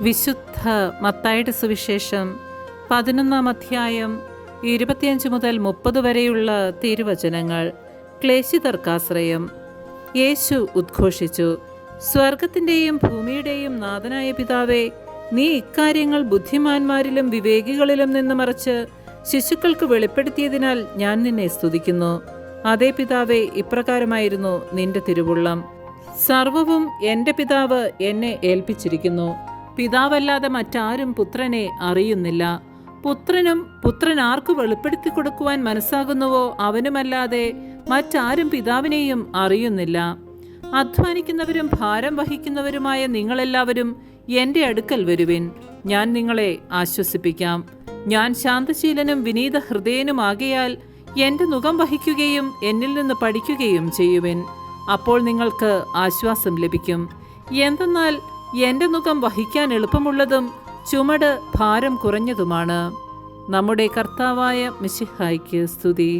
വിശുദ്ധ മത്തായിയുടെ സുവിശേഷം 11 അധ്യായം 25 മുതൽ 30 വരെയുള്ള തിരുവചനങ്ങൾ. ക്ലേശിതർക്കാശ്രയം. യേശു ഉദ്ഘോഷിച്ചു, സ്വർഗത്തിൻ്റെയും ഭൂമിയുടെയും നാഥനായ പിതാവേ, നീ ഇക്കാര്യങ്ങൾ ബുദ്ധിമാന്മാരിലും വിവേകികളിലും നിന്ന് മറച്ച് ശിശുക്കൾക്ക് വെളിപ്പെടുത്തിയതിനാൽ ഞാൻ നിന്നെ സ്തുതിക്കുന്നു. അതേ പിതാവേ, ഇപ്രകാരമായിരുന്നു നിന്റെ തിരുവുള്ളം. സർവവും എൻ്റെ പിതാവ് എന്നെ ഏൽപ്പിച്ചിരിക്കുന്നു. പിതാവല്ലാതെ മറ്റാരും പുത്രനെ അറിയുന്നില്ല. പുത്രനും പുത്രൻ ആർക്കു വെളിപ്പെടുത്തി കൊടുക്കുവാൻ മനസ്സാകുന്നുവോ അവനുമല്ലാതെ മറ്റാരും പിതാവിനെയും അറിയുന്നില്ല. അധ്വാനിക്കുന്നവരും ഭാരം വഹിക്കുന്നവരുമായ നിങ്ങളെല്ലാവരും എൻ്റെ അടുക്കൽ വരുവിൻ, ഞാൻ നിങ്ങളെ ആശ്വസിപ്പിക്കാം. ഞാൻ ശാന്തശീലനും വിനീത ഹൃദയനുമാകയാൽ എൻ്റെ നുകം വഹിക്കുകയും എന്നിൽ നിന്ന് പഠിക്കുകയും ചെയ്യുവിൻ. അപ്പോൾ നിങ്ങൾക്ക് ആശ്വാസം ലഭിക്കും. എന്തെന്നാൽ എൻ്റെ നുകം വഹിക്കാൻ എളുപ്പമുള്ളതും ചുമട് ഭാരം കുറഞ്ഞതുമാണ്. നമ്മുടെ കർത്താവായ മിശിഹായ്ക്ക് സ്തുതി.